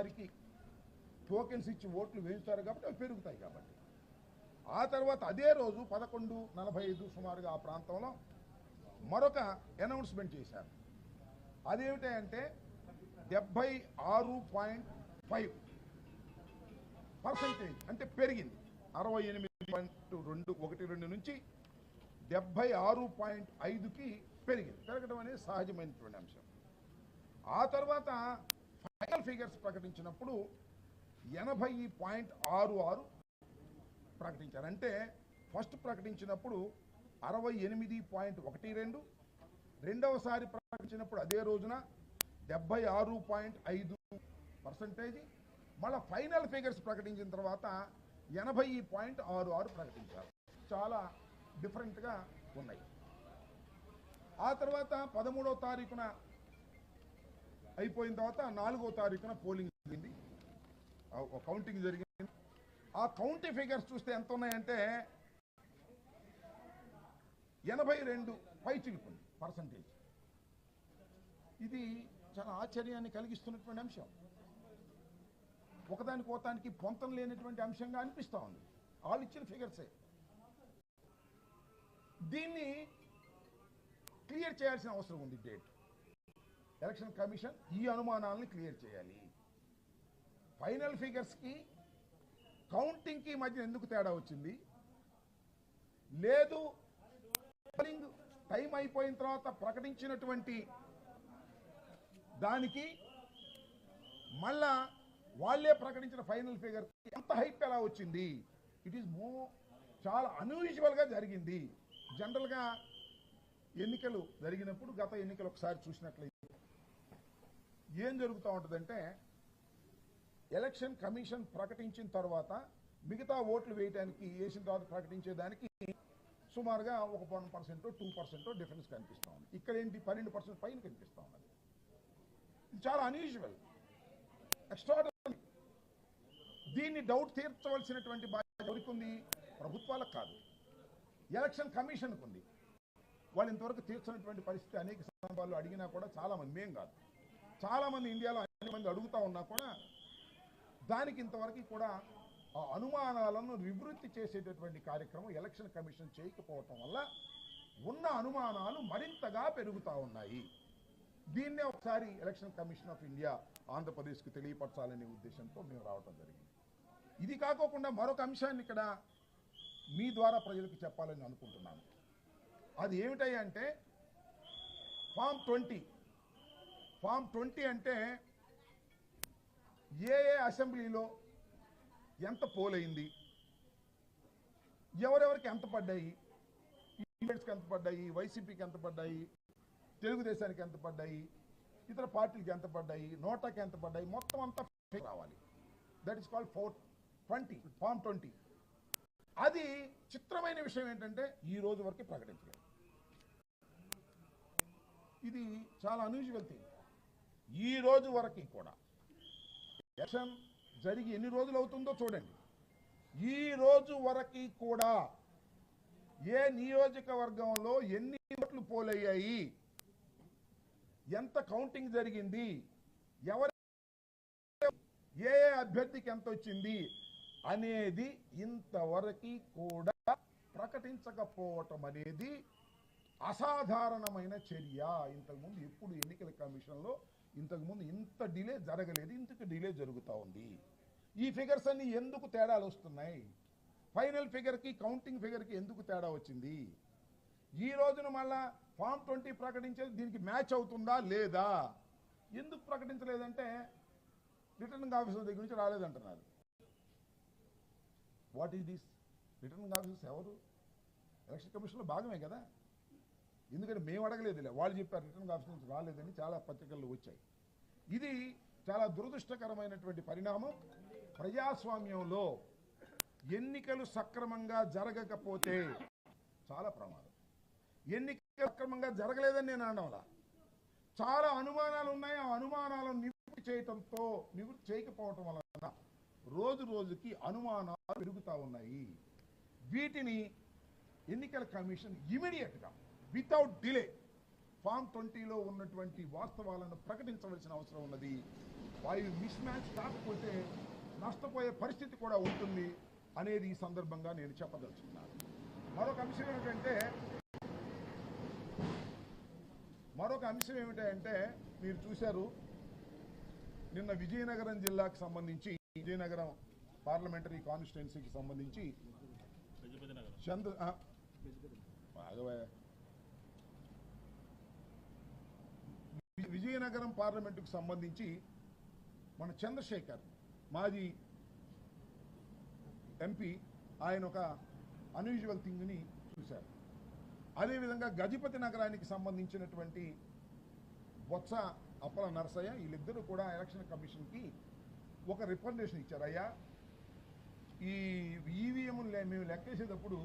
వారికి టోకెన్స్ ఇచ్చి ఓట్లు వేయించారు కాబట్టి అవి పెరుగుతాయి. కాబట్టి ఆ తర్వాత అదే రోజు 11:45 సుమారుగా ఆ ప్రాంతంలో మరొక అనౌన్స్మెంట్ చేశారు. అదేమిటంటే 76.5% అంటే పెరిగింది. 68.212 నుంచి 76.5కి పెరిగింది. పెరగడం అనేది సహజమైనటువంటి అంశం. ఆ తర్వాత ఫైనల్ ఫిగర్స్ ప్రకటించినప్పుడు 80.66 ప్రకటించారు. అంటే ఫస్ట్ ప్రకటించినప్పుడు 68.12, రెండవసారి ప్రకటించినప్పుడు అదే రోజున 76.5%, మళ్ళీ ఫైనల్ ఫిగర్స్ ప్రకటించిన తర్వాత 80.66 ప్రకటించారు. చాలా డిఫరెంట్గా ఉన్నాయి. ఆ తర్వాత 13వ తారీఖున అయిపోయిన తర్వాత 4వ తారీఖున పోలింగ్ జరిగింది, కౌంటింగ్ జరిగింది. ఆ కౌంటింగ్ ఫిగర్స్ చూస్తే ఎంత ఉన్నాయంటే 82 పైచిలుకుంది పర్సంటేజ్. ఇది చాలా ఆశ్చర్యాన్ని కలిగిస్తున్నటువంటి అంశం. ఒకదానికి పొంతం లేనటువంటి అంశంగా అనిపిస్తూ ఉంది. వాళ్ళు ఇచ్చిన ఫిగర్సే. దీన్ని క్లియర్ చేయాల్సిన అవసరం ఉంది. డేట్ ఎలక్షన్ కమిషన్ ఈ అనుమానాలను క్లియర్ చేయాలి. ఫైనల్ ఫిగర్స్కి కౌంటింగ్కి మధ్య ఎందుకు తేడా వచ్చింది? లేదు పోలింగ్ టైం అయిపోయిన తర్వాత ప్రకటించినటువంటి దానికి మళ్ళా వాళ్ళే ప్రకటించిన ఫైనల్ ఫిగర్ ఎంత హైప్ ఎలా వచ్చింది? ఇట్ ఈస్ చాలా అన్యూజువల్గా జరిగింది. జనరల్గా ఎన్నికలు జరిగినప్పుడు గత ఎన్నికలు ఒకసారి చూసినట్లయితే ఏం జరుగుతూ ఉంటుందంటే ఎలక్షన్ కమిషన్ ప్రకటించిన తర్వాత మిగతా ఓట్లు వేయడానికి వేసిన తర్వాత ప్రకటించేదానికి సుమారుగా 1% 2% డిఫరెన్స్ కనిపిస్తూ ఉంది. ఇక్కడ ఏంటి 12% పైన కనిపిస్తూ ఉన్నది. ఇది చాలా అన్యూజువల్, ఎక్స్ట్రార్డినరీ. దీన్ని డౌట్ తీర్చవలసినటువంటి బాధ్యత ఎవరికి ఉంది? ప్రభుత్వాలకు కాదు, ఎలక్షన్ కమిషన్కు ఉంది. వాళ్ళు ఇంతవరకు తీర్చినటువంటి పరిస్థితి అనేక సందర్భాల్లో అడిగినా కూడా చాలామంది, మేం కాదు చాలామంది ఇండియాలో అనేక మంది అడుగుతూ ఉన్నా కూడా దానికి ఇంతవరకు కూడా ఆ అనుమానాలను నివృత్తి చేసేటటువంటి కార్యక్రమం ఎలక్షన్ కమిషన్ చేయకపోవటం వల్ల ఉన్న అనుమానాలు మరింతగా పెరుగుతూ ఉన్నాయి. దీన్నే ఒకసారి ఎలక్షన్ కమిషన్ ఆఫ్ ఇండియా ఆంధ్రప్రదేశ్కి తెలియపరచాలనే ఉద్దేశంతో మేము రావటం జరిగింది. ఇది కాకోకుండా మరొక అంశాన్ని ఇక్కడ మీ ద్వారా ప్రజలకు చెప్పాలని అనుకుంటున్నాను. అది ఏమిటంటే ఫామ్ 20. ఫామ్ 20 అంటే ఏ అసెంబ్లీలో ఎంత పోలైంది, ఎవరెవరికి ఎంత పడ్డాయి, ఈవెంట్స్కి ఎంత పడ్డాయి, వైసీపీకి ఎంత పడ్డాయి, తెలుగుదేశానికి ఎంత పడ్డాయి, ఇతర పార్టీలకి ఎంత పడ్డాయి, నోటాకి ఎంత పడ్డాయి, మొత్తం అంతా రావాలి. That is called form 20. అది చిత్రమైన విషయం ఏంటంటే ఈ రోజు వరకు ప్రకటించలేదు. ఇది చాలా అన్యూజువల్ థింగ్. ఈ రోజు వరకు కూడా ఎలక్షన్ జరిగి ఎన్ని రోజులు అవుతుందో చూడండి. ఈ రోజు వరకు కూడా ఏ నియోజకవర్గంలో ఎన్ని ఓట్లు పోలయ్యాయి, ఎంత కౌంటింగ్ జరిగింది, ఎవరు ఏ అభ్యర్థికి ఎంత వచ్చింది అనేది ఇంతవరకు కూడా ప్రకటించకపోవటం అనేది అసాధారణమైన చర్య. ఇంతకుముందు ఎప్పుడు ఎన్నికల కమిషన్లో ఇంతకుముందు ఇంత డిలే జరగలేదు, ఇంతకు డిలే జరుగుతూ ఉంది. ఈ ఫిగర్స్ అన్ని ఎందుకు తేడాలు వస్తున్నాయి? ఫైనల్ ఫిగర్కి కౌంటింగ్ ఫిగర్కి ఎందుకు తేడా వచ్చింది? ఈ రోజున మళ్ళా ఫామ్ 20 ప్రకటించేది దీనికి మ్యాచ్ అవుతుందా లేదా? ఎందుకు ప్రకటించలేదంటే రిటర్నింగ్ ఆఫీసర్ దగ్గర నుంచి రాలేదంటున్నారు. What is this? Returning officers ఎవరు? ఎలక్షన్ కమిషన్లో భాగమే కదా. ఎందుకంటే మేము అడగలేదులే, వాళ్ళు చెప్పారు రిటర్నింగ్ ఆఫీసర్ నుంచి రాలేదని చాలా పత్రికల్లో వచ్చాయి. ఇది చాలా దురదృష్టకరమైనటువంటి పరిణామం. ప్రజాస్వామ్యంలో ఎన్నికలు సక్రమంగా జరగకపోతే చాలా ప్రమాదం. ఎన్నికలు సక్రమంగా జరగలేదని నేను అనడంలా, చాలా అనుమానాలు ఉన్నాయి. ఆ అనుమానాలను నివృత్తి చేయకపోవటం వలన రోజు రోజుకి అనుమానాలు పెరుగుతూ ఉన్నాయి. వీటిని ఎన్నికల కమిషన్ ఇమీడియట్గా వితౌట్ డిలే ఫామ్ 20లో ఉన్నటువంటి వాస్తవాలను ప్రకటించవలసిన అవసరం ఉన్నది. అవి మిస్ మ్యాచ్ కాకపోతే నష్టపోయే పరిస్థితి కూడా ఉంటుంది అనేది ఈ సందర్భంగా నేను చెప్పదలుచుకున్నాను. మరొక అంశం ఏమిటంటే మీరు చూశారు, నిన్న విజయనగరం జిల్లాకు సంబంధించి, విజయనగరం పార్లమెంటరీ కాన్స్టిట్యున్సీకి సంబంధించి విజయనగరం పార్లమెంటుకు సంబంధించి మన చంద్రశేఖర్ మాజీ ఎంపీ ఆయన ఒక అన్యూజువల్ థింగ్ని చూశారు. అదేవిధంగా గజపతి నగరానికి సంబంధించినటువంటి బొత్స అప్పల నరసయ్య వీళ్ళిద్దరూ కూడా ఎలక్షన్ కమిషన్కి ఒక రిప్రజెంటేషన్ ఇచ్చారు. అయ్యా, ఈ ఈవీఎంలు మేము లెక్కేసేటప్పుడు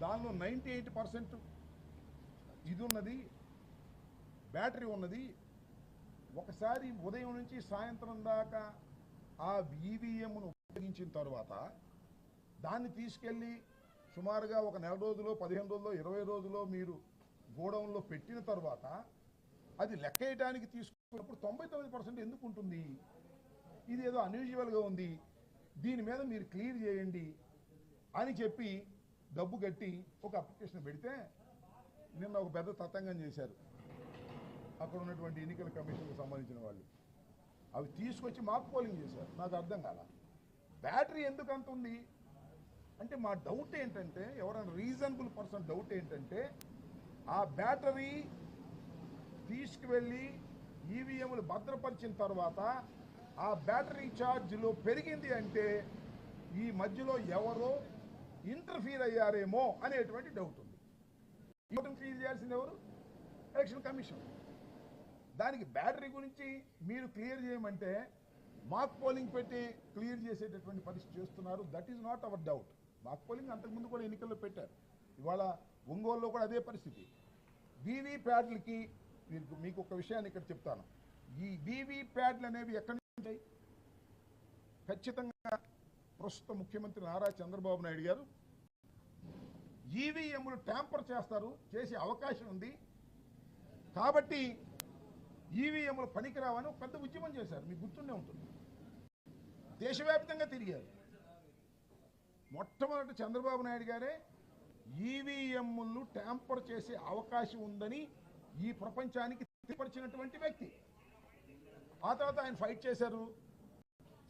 దానిలో 98% ఇది ఉన్నది, బ్యాటరీ ఉన్నది. ఒకసారి ఉదయం నుంచి సాయంత్రం దాకా ఆ ఈవీఎంను ఉపయోగించిన తర్వాత దాన్ని తీసుకెళ్ళి సుమారుగా ఒక నెల రోజులో, 15 రోజుల్లో, 20 రోజుల్లో మీరు గోడౌన్లో పెట్టిన తర్వాత అది లెక్కేయడానికి తీసుకున్నప్పుడు 99% ఎందుకు ఉంటుంది? ఇది ఏదో అన్యూజువల్గా ఉంది, దీని మీద మీరు క్లియర్ చేయండి అని చెప్పి డబ్బు కట్టి ఒక అప్లికేషన్ పెడితే నిన్న ఒక పెద్ద తతంగం చేశారు అక్కడ ఉన్నటువంటి ఎన్నికల కమిషన్కి సంబంధించిన వాళ్ళు. అవి తీసుకొచ్చి మాక్ పోలింగ్ చేశారు. నాకు అర్థం కాల, బ్యాటరీ ఎందుకు అంత ఉంది అంటే మా డౌట్ ఏంటంటే, ఎవరైనా రీజనబుల్ పర్సన్ డౌట్ ఏంటంటే, ఆ బ్యాటరీ తీసుకువెళ్ళి ఈవీఎంలు భద్రపరిచిన తర్వాత ఆ బ్యాటరీ ఛార్జ్లో పెరిగింది అంటే ఈ మధ్యలో ఎవరో ఇంటర్ఫీర్ అయ్యారేమో అనేటువంటి డౌట్ ఉంది. ఇంటర్ఫీర్ చేయాల్సింది ఎవరు? Election commission. దానికి బ్యాటరీ గురించి మీరు క్లియర్ చేయమంటే మాక్ పోలింగ్ పెట్టి క్లియర్ చేసేటటువంటి పరిస్థితి చేస్తున్నారు. That is not our doubt. Mock polling అంతకుముందు కూడా ఎన్నికల్లో పెట్టారు. ఇవాళ ఒంగోలులో కూడా అదే పరిస్థితి. వీవీ ప్యాడ్లకి మీకు ఒక విషయాన్ని ఇక్కడ చెప్తాను. ఈ వీవీ ప్యాడ్లు అనేవి ఎక్కడి నుంచి ఉంటాయి? ఖచ్చితంగా ప్రస్తుత ముఖ్యమంత్రి నారా చంద్రబాబు నాయుడు గారు ఈవీఎంలు ట్యాంపర్ చేసే అవకాశం ఉంది కాబట్టి ఈవీఎంలు పనికిరావని ఒక పెద్ద ఉద్యమం చేశారు. మీకు గుర్తుండే ఉంటుంది. దేశవ్యాప్తంగా తిరిగారు. మొట్టమొదటి చంద్రబాబు నాయుడు గారే ఈవీఎంలు ట్యాంపర్ చేసే అవకాశం ఉందని ఈ ప్రపంచానికి తెలియపరిచినటువంటి వ్యక్తి. ఆ తర్వాత ఆయన ఫైట్ చేశారు,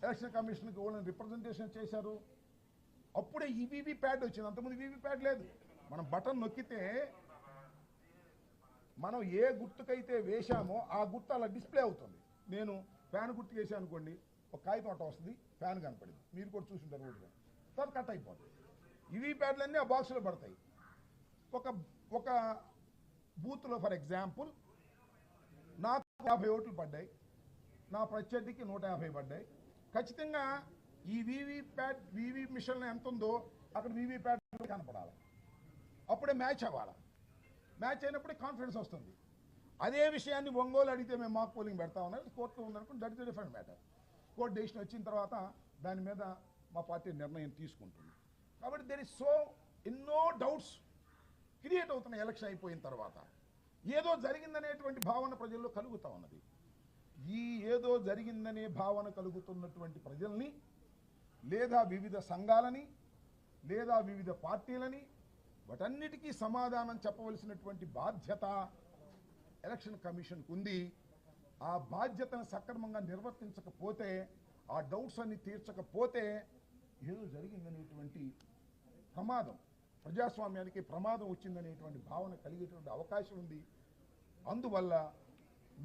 ఎలక్షన్ కమిషన్కి వాళ్ళని రిప్రజెంటేషన్ చేశారు. అప్పుడే ఈ వీవీ ప్యాడ్ వచ్చింది. అంతకుముందు వీవీ ప్యాడ్ లేదు. మనం బటన్ నొక్కితే మనం ఏ గుర్తుకైతే వేశామో ఆ గుర్తు అలా డిస్ప్లే అవుతుంది. నేను ఫ్యాన్ గుర్తు వేసాను అనుకోండి, ఒక కాగితం అట్ట వస్తుంది, ఫ్యాన్ కనపడింది. మీరు కూడా చూసింటారు రోడ్డు మీద. తర్వాత కట్ అయిపోతుంది. ఈవీ ప్యాడ్లన్నీ ఆ బాక్స్లో పడతాయి. ఒక బూత్లో ఫర్ ఎగ్జాంపుల్ నాకు 50 ఓట్లు పడ్డాయి, నా ప్రత్యర్థికి 150 పడ్డాయి. ఖచ్చితంగా ఈ వీవీ మిషన్లో ఎంత ఉందో అక్కడ వీవీ ప్యాడ్ కనపడాలి. అప్పుడే మ్యాచ్ అవ్వాలి. మ్యాచ్ అయినప్పుడే కాన్ఫిడెన్స్ వస్తుంది. అదే విషయాన్ని ఒంగోలు అడిగితే మేము మాక్ పోలింగ్ పెడతా ఉన్నారు, కోర్టులో ఉందనుకుని దట్ ఇస్ డిఫరెంట్ మ్యాటర్. కోర్టు డెసిషన్ వచ్చిన తర్వాత దాని మీద మా పార్టీ నిర్ణయం తీసుకుంటుంది. కాబట్టి దెర్ ఇస్ ఎన్నో డౌట్స్ క్రియేట్ అవుతున్నాయి. ఎలక్షన్ అయిపోయిన తర్వాత ఏదో జరిగిందనేటువంటి భావన ప్రజల్లో కలుగుతూ ఉన్నది. ఈ ఏదో జరిగిందనే భావన కలుగుతున్నటువంటి ప్రజల్ని, లేదా వివిధ సంఘాలని, లేదా వివిధ పార్టీలని, వాటన్నిటికీ సమాధానం చెప్పవలసినటువంటి బాధ్యత ఎలక్షన్ కమిషన్కు ఉంది. ఆ బాధ్యతను సక్రమంగా నిర్వర్తించకపోతే, ఆ డౌట్స్ అన్ని తీర్చకపోతే ఏదో జరిగిందనేటువంటి ప్రమాదం, ప్రజాస్వామ్యానికి ప్రమాదం వచ్చిందనేటువంటి భావన కలిగేటువంటి అవకాశం ఉంది. అందువల్ల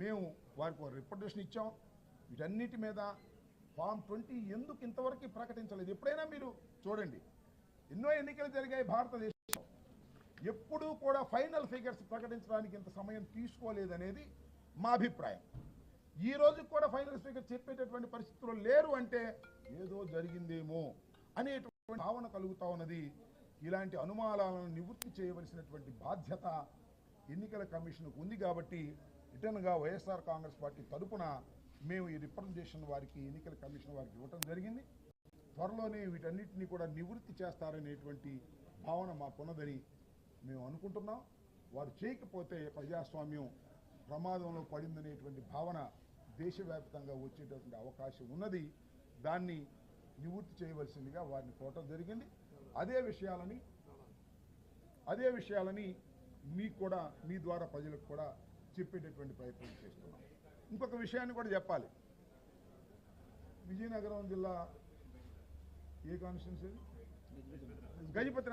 మేము వారికి ఒక రిప్రజెంటేషన్ ఇచ్చాం. వీటన్నిటి మీద ఫామ్ 20 ఎందుకు ఇంతవరకు ప్రకటించలేదు? ఎప్పుడైనా మీరు చూడండి, ఎన్నో ఎన్నికలు జరిగాయి భారతదేశంలో, ఎప్పుడూ కూడా ఫైనల్ ఫిగర్స్ ప్రకటించడానికి ఇంత సమయం తీసుకోలేదనేది మా అభిప్రాయం. ఈ రోజు కూడా ఫైనల్ ఫిగర్ చెప్పేటటువంటి పరిస్థితుల్లో లేరు అంటే ఏదో జరిగిందేమో అనేటువంటి భావన కలుగుతా ఉన్నది. ఇలాంటి అనుమానాలను నివృత్తి చేయవలసినటువంటి బాధ్యత ఎన్నికల కమిషన్కు ఉంది. కాబట్టి రిటర్న్గా వైఎస్ఆర్ కాంగ్రెస్ పార్టీ తరపున మేము ఈ రిప్రజెంటేషన్ వారికి, ఎన్నికల కమిషన్ వారికి ఇవ్వటం జరిగింది. త్వరలోనే వీటన్నిటినీ కూడా నివృత్తి చేస్తారనేటువంటి భావన మాకున్నదని మేము అనుకుంటున్నాం. వారు చేయకపోతే ప్రజాస్వామ్యం ప్రమాదంలో పడిందనేటువంటి భావన దేశవ్యాప్తంగా వచ్చేటటువంటి అవకాశం ఉన్నది. దాన్ని నివృత్తి చేయవలసిందిగా వారిని కోరటం జరిగింది. అదే విషయాలని మీకు కూడా, మీ ద్వారా ప్రజలకు కూడా చెప్పేటటువంటి ప్రయత్నం చేస్తున్నాం. ఇంకొక విషయాన్ని కూడా చెప్పాలి. విజయనగరం జిల్లా ఏ కాన్స్టిట్యున్సీ? గజపతి